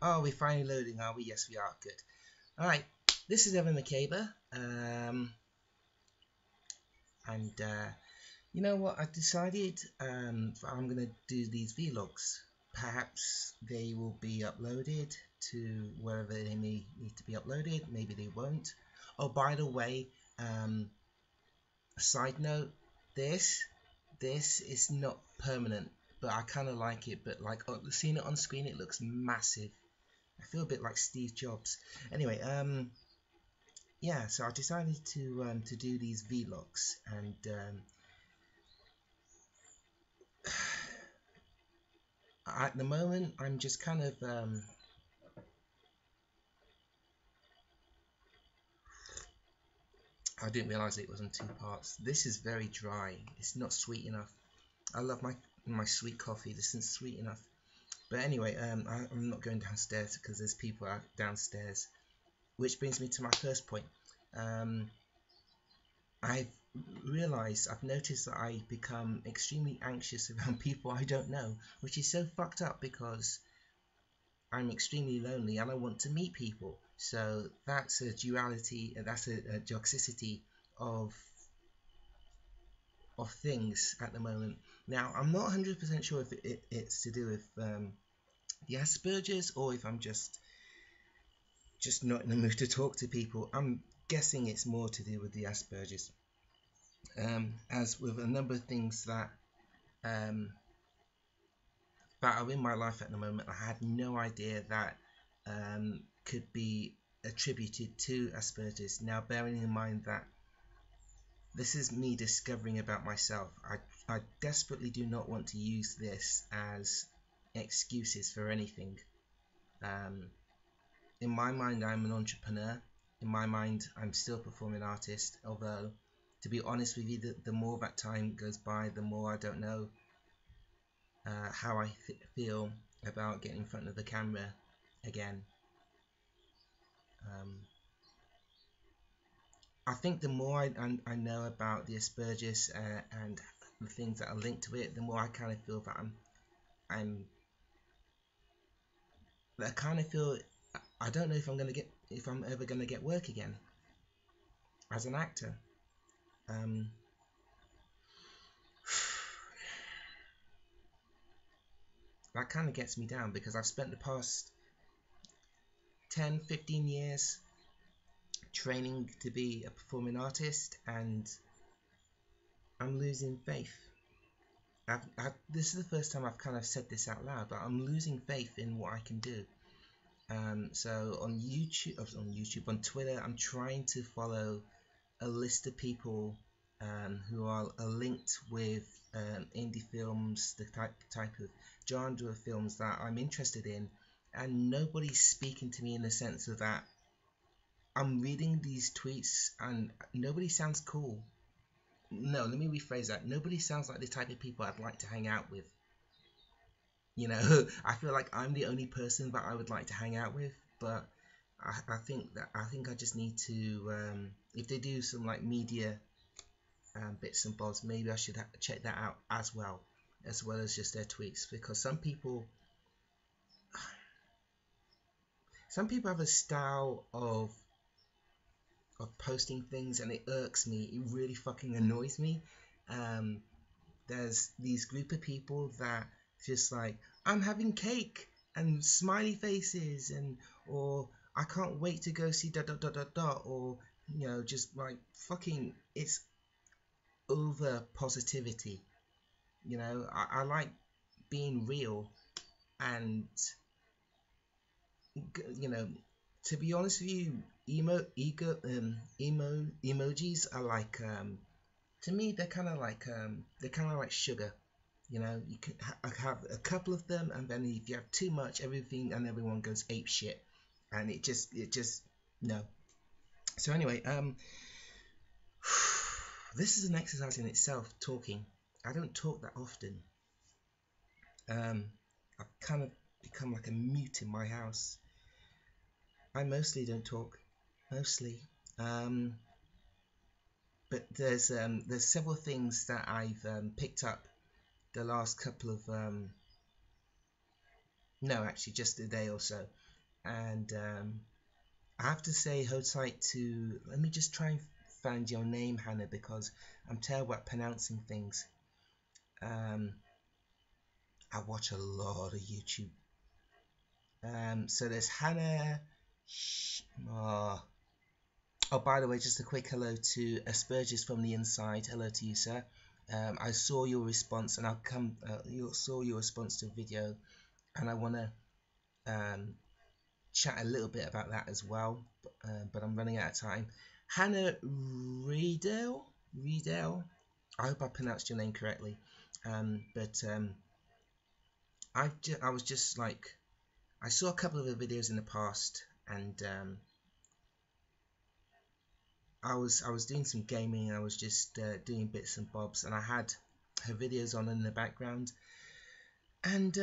Oh, we're finally loading, are we? Yes, we are. Good. All right. This is Evan McCabe. And you know what? I decided I'm going to do these vlogs. Perhaps they will be uploaded to wherever they may need to be uploaded. Maybe they won't. Oh, by the way, a side note, this is not permanent, but I kind of like it. But like seeing it on screen, it looks massive. I feel a bit like Steve Jobs. Anyway, yeah. So I decided to do these vlogs, and at the moment, I'm just kind of I didn't realize it was in two parts. This is very dry. It's not sweet enough. I love my sweet coffee. This isn't sweet enough. But anyway, I'm not going downstairs because there's people out downstairs. Which brings me to my first point. I've noticed that I become extremely anxious around people I don't know, which is so fucked up because I'm extremely lonely and I want to meet people. So that's a duality, that's a toxicity of things at the moment. Now, I'm not 100% sure if it's to do with the Aspergers or if I'm just not in the mood to talk to people. I'm guessing it's more to do with the Aspergers. As with a number of things that are in my life at the moment, I had no idea that could be attributed to Asperger's. Now, bearing in mind that this is me discovering about myself, I desperately do not want to use this as excuses for anything. In my mind, I'm an entrepreneur. In my mind, I'm still a performing artist, although, to be honest with you, the more that time goes by, the more I don't know how I feel about getting in front of the camera again. I think the more I know about the Aspergers and the things that are linked to it, the more I kind of feel that I kind of feel I don't know if I'm ever gonna get work again as an actor. That kind of gets me down because I've spent the past 10-15 years training to be a performing artist, and I'm losing faith. This is the first time I've kind of said this out loud, but I'm losing faith in what I can do. So on YouTube, on Twitter, I'm trying to follow a list of people who are linked with indie films, the type of genre of films that I'm interested in, and nobody's speaking to me in the sense of that. I'm reading these tweets and nobody sounds cool. No, let me rephrase that. Nobody sounds like the type of people I'd like to hang out with. You know, I feel like I'm the only person that I would like to hang out with, but I think I just need to if they do some like media bits and bobs, maybe I should check that out as well as just their tweets, because some people have a style of posting things and it irks me. It really fucking annoys me. There's these group of people that just like, I'm having cake and smiley faces, and or I can't wait to go see dot dot dot dot dot, or you know, just like fucking, it's over positivity. You know, I like being real, and you know, to be honest with you, emojis are like to me they're kind of like sugar. You know, you can have a couple of them, and then if you have too much, everyone goes ape shit, and it just no. So anyway, this is an exercise in itself, talking. I don't talk that often. I've kind of become like a mute in my house. I mostly don't talk, mostly. But there's several things that I've picked up the last couple of no, actually just a day or so. And I have to say, hold tight to. Let me just try and find your name, Hannah, because I'm terrible at pronouncing things. I watch a lot of YouTube. So there's Hannah. Oh, by the way, just a quick hello to Aspergers from the inside. Hello to you, sir. I saw your response, and you saw your response to the video, and I want to chat a little bit about that as well. But I'm running out of time. Hannah Riedel. I hope I pronounced your name correctly. I was just like, I saw a couple of the videos in the past, and I was doing some gaming. I was just doing bits and bobs, and I had her videos on in the background, and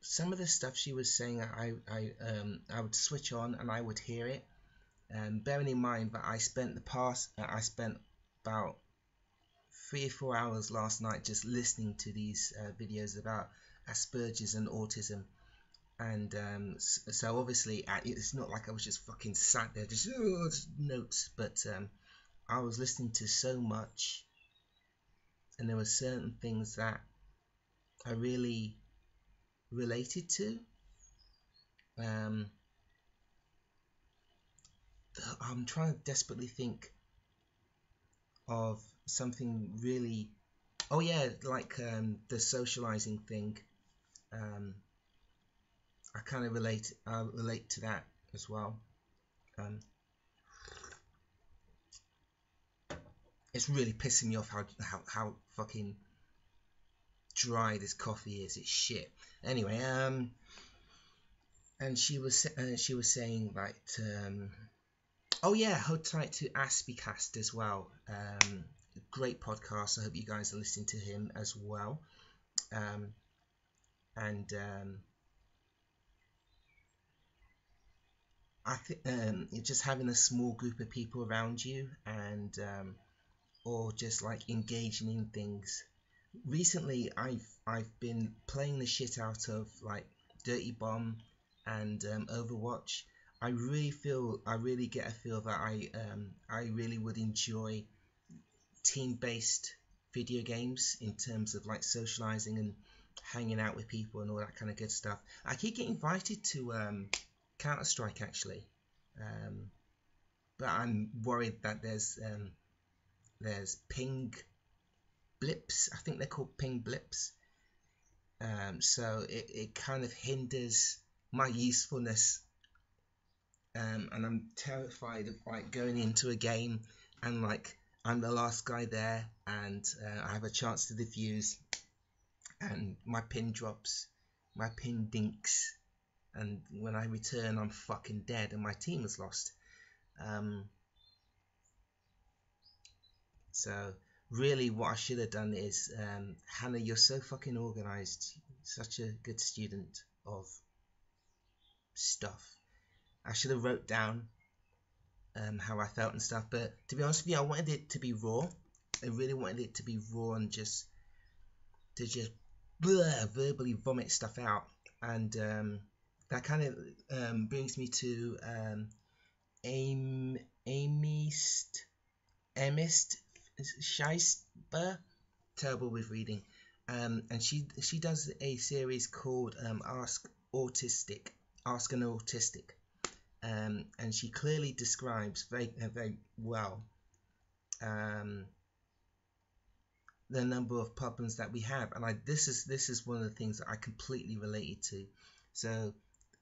some of the stuff she was saying, I would switch on and I would hear it. Bearing in mind that I spent about 3 or 4 hours last night just listening to these videos about Aspergers and autism. And so obviously it's not like I was just fucking sat there just notes, but I was listening to so much, and there were certain things that I really related to. I'm trying to desperately think of something really. Oh yeah, like the socializing thing. I kind of relate to that as well. It's really pissing me off how fucking dry this coffee is. It's shit. Anyway, and she was saying that oh yeah, hold tight to Aspicast as well. Great podcast. I hope you guys are listening to him as well. And I think just having a small group of people around you, and or just like engaging in things. Recently, I've been playing the shit out of like Dirty Bomb and Overwatch. I really get a feel that I really would enjoy team-based video games in terms of like socializing and hanging out with people and all that kind of good stuff. I keep getting invited to Counter-Strike actually, but I'm worried that there's ping blips. I think they're called ping blips. So it kind of hinders my usefulness, and I'm terrified of like going into a game and like I'm the last guy there, and I have a chance to defuse, and my pin drops, my pin dinks, and when I return I'm fucking dead and my team has lost. So really what I should have done is, Hannah, you're so fucking organized, such a good student of stuff. I should have wrote down how I felt and stuff, but to be honest with you, I wanted it to be raw. I really wanted it to be raw and just verbally vomit stuff out, and that kind of brings me to Amist Scheisper. Terrible with reading, and she does a series called Ask an Autistic, and she clearly describes very well the number of problems that we have, and this is one of the things that I completely related to. So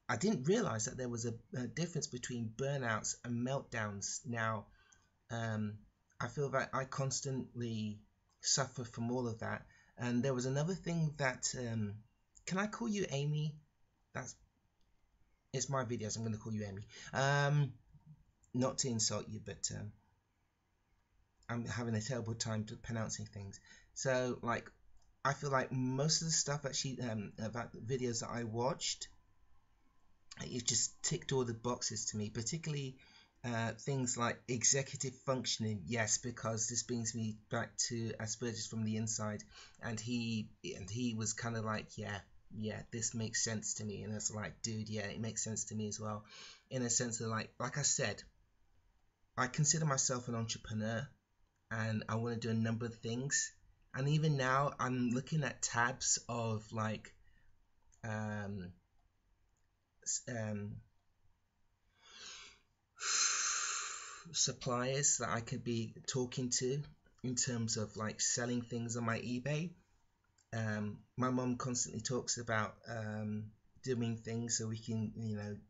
I didn't realize that there was a difference between burnouts and meltdowns. Now I feel that I constantly suffer from all of that. And there was another thing that can I call you Amy? It's my videos, I'm going to call you Amy. Not to insult you, but I'm having a terrible time pronouncing things. So like I feel like most of the stuff that she about the videos that I watched, it just ticked all the boxes to me, particularly things like executive functioning. Yes, because this brings me back to Aspergers from the inside, and he was kind of like, yeah, yeah, this makes sense to me. And it's like, dude, yeah, it makes sense to me as well. In a sense of like I said, I consider myself an entrepreneur, and I want to do a number of things. And even now, I'm looking at tabs of like um, um, suppliers that I could be talking to in terms of like selling things on my eBay. My mom constantly talks about doing things so we can,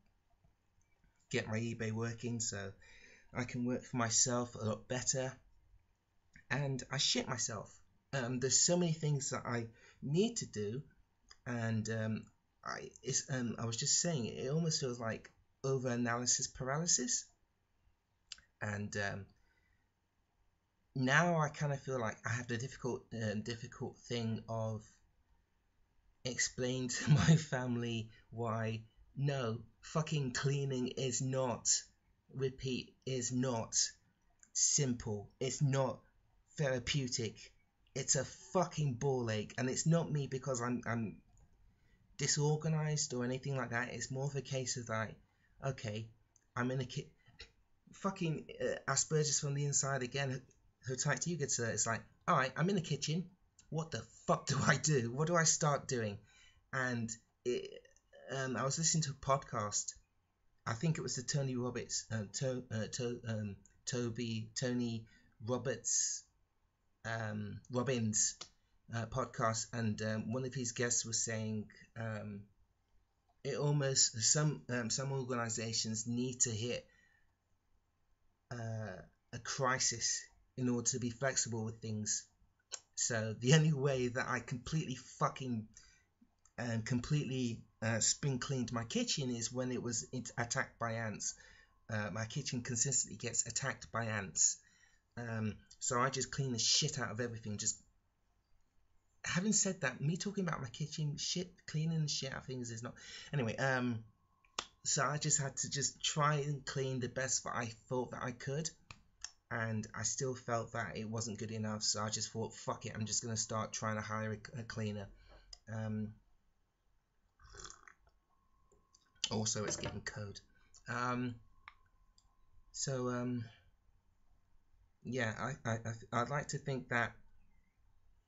get my eBay working so I can work for myself a lot better. And I shit myself. There's so many things that I need to do, and I was just saying it almost feels like over analysis paralysis, and now I kind of feel like I have the difficult thing of explaining to my family why no, fucking cleaning is not, repeat, is not simple. It's not therapeutic. It's a fucking ball ache, and it's not me because I'm disorganized or anything like that. It's more of a case of like, okay, I'm in a fucking Aspergers from the inside again. Who typed to you, good sir? It's like, all right, I'm in the kitchen. What the fuck do I do? What do I start doing? And I was listening to a podcast. I think it was the Tony Roberts, Tony Roberts, Robbins podcast, and one of his guests was saying it almost some organizations need to hit a crisis in order to be flexible with things. So the only way that I completely spring cleaned my kitchen is when it was attacked by ants. My kitchen consistently gets attacked by ants. So I just clean the shit out of everything. Just having said that, me talking about my kitchen cleaning the shit out of things is not. Anyway, so I just had to just try and clean the best that I thought that I could, and I still felt that it wasn't good enough. So I just thought, fuck it, I'm just gonna start trying to hire a cleaner. Also, it's getting cold. Yeah, I'd like to think that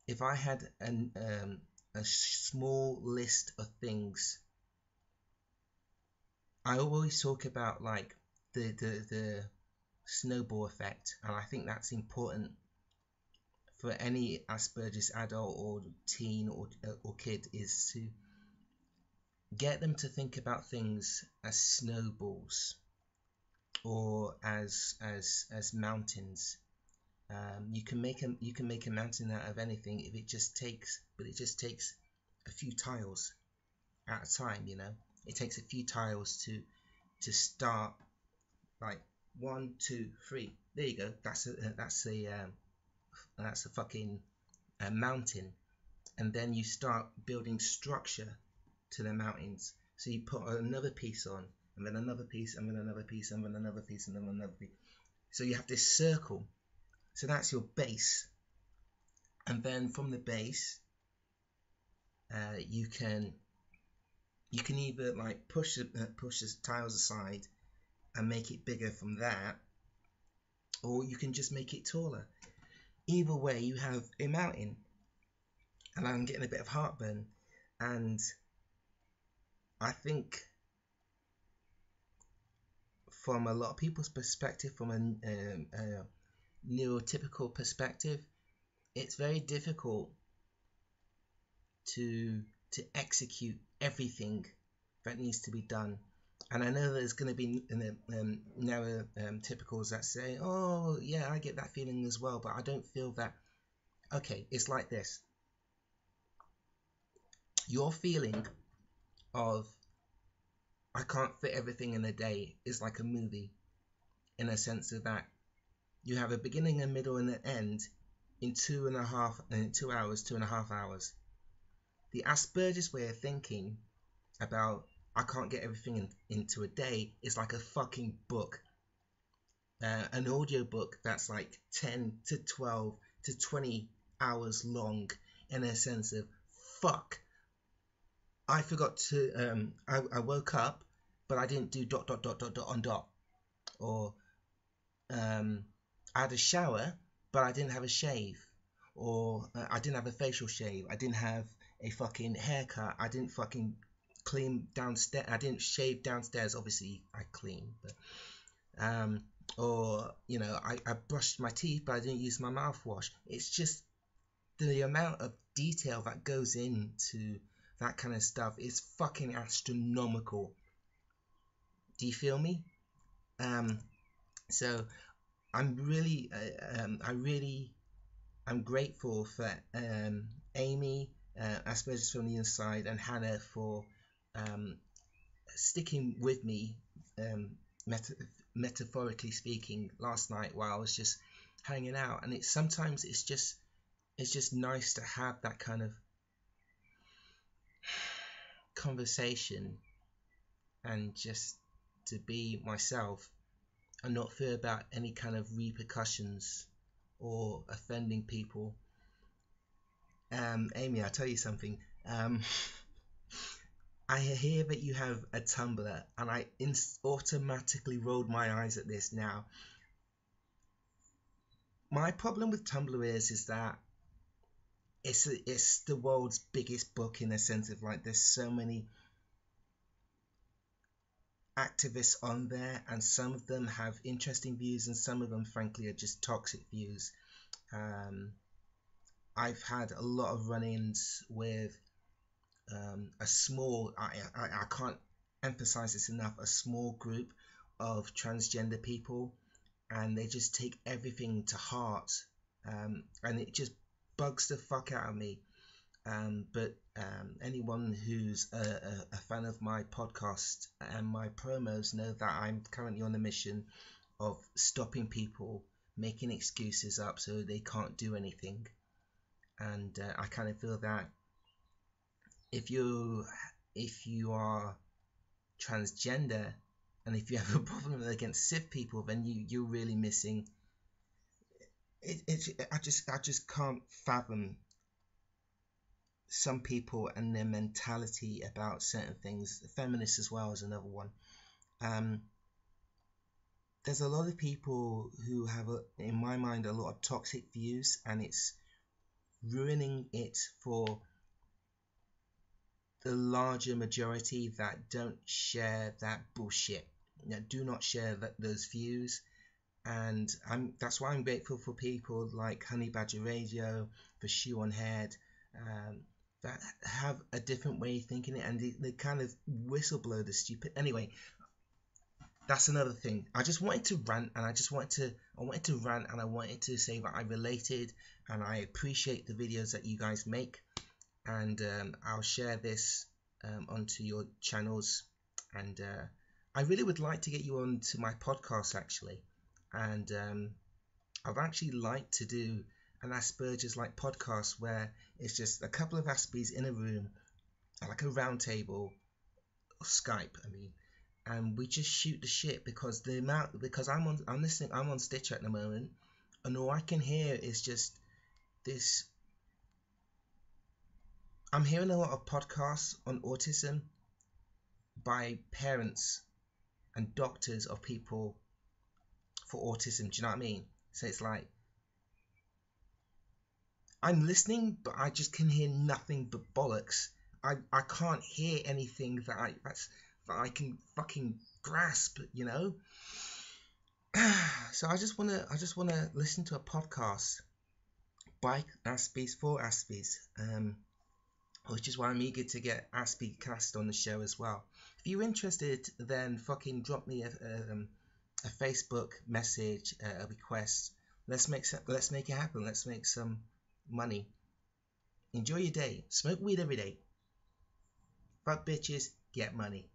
if I had a small list of things, I always talk about like the snowball effect, and I think that's important for any Asperger's adult or teen or kid, is to get them to think about things as snowballs or as mountains. You can make a mountain out of anything if it just takes a few tiles at a time. It takes a few tiles to start, like 1, 2, 3. There you go. That's a fucking mountain, and then you start building structure to the mountains. So you put another piece on, and then another piece, and then another piece, and then another piece, and then another piece. So you have this circle. So that's your base, and then from the base, you can either like push the tiles aside and make it bigger from that, or you can just make it taller. Either way, you have a mountain, and I'm getting a bit of heartburn, and I think from a lot of people's perspective, from a neurotypical perspective, it's very difficult to execute everything that needs to be done. And I know there's going to be neurotypicals that say, oh yeah, I get that feeling as well, but I don't feel that. Okay, it's like this. Your feeling of I can't fit everything in a day is like a movie, in a sense of that you have a beginning, a middle, and an end in 2 hours, 2.5 hours. The Asperger's way of thinking about I can't get everything into a day is like a fucking book, an audio book that's like 10 to 12 to 20 hours long, in a sense of fuck, I forgot to I woke up, but I didn't do dot dot dot dot dot on dot. Or I had a shower, but I didn't have a shave. Or I didn't have a facial shave. I didn't have a fucking haircut. I didn't fucking clean downstairs. I didn't shave downstairs. Obviously, I clean, but or I brushed my teeth, but I didn't use my mouthwash. It's just the amount of detail that goes into that kind of stuff is fucking astronomical. Do you feel me? So I'm really, I'm grateful for Amy, Aspergers from the Inside, and Hannah for um, sticking with me, metaphorically speaking, last night while I was just hanging out. And sometimes it's just nice to have that kind of conversation and just to be myself and not fear about any kind of repercussions or offending people. Amy, I'll tell you something. I hear that you have a Tumblr, and I automatically rolled my eyes at this now. My problem with Tumblr is that it's the world's biggest book, in a sense of like there's so many activists on there, and some of them have interesting views and some of them frankly are just toxic views. I've had a lot of run-ins with a small, I can't emphasize this enough, a small group of transgender people, and they just take everything to heart, and it just bugs the fuck out of me. But anyone who's a fan of my podcast and my promos know that I'm currently on a mission of stopping people making excuses up so they can't do anything. And I kind of feel that if you are transgender and if you have a problem against cis people, then you're really missing it. I just can't fathom some people and their mentality about certain things. Feminists as well is another one. There's a lot of people who have, in my mind, a lot of toxic views, and it's ruining it for the larger majority that don't share that bullshit, that do not share those views. And that's why I'm grateful for people like Honey Badger Radio, for Shoe on Head, that have a different way of thinking it, and they kind of whistleblow the stupid. Anyway, that's another thing. I just wanted to rant, and I wanted to say that I related, and I appreciate the videos that you guys make, and I'll share this onto your channels, and I really would like to get you onto my podcast actually, and I'd actually like to do an Aspergers like podcast where it's just a couple of Aspies in a room, like a round table, or Skype, I mean, and we just shoot the shit, because I'm listening, I'm on Stitcher at the moment, and all I can hear is just this. I'm hearing a lot of podcasts on autism by parents and doctors of people for autism. Do you know what I mean? So it's like I'm listening, but I just can hear nothing but bollocks. I can't hear anything that I can fucking grasp, you know. So I just wanna listen to a podcast by Aspies for Aspies, which is why I'm eager to get Aspie Cast on the show as well. If you're interested, then fucking drop me a Facebook message, a request. Let's make it happen. Let's make some money. Enjoy your day. Smoke weed every day. Fuck bitches. Get money.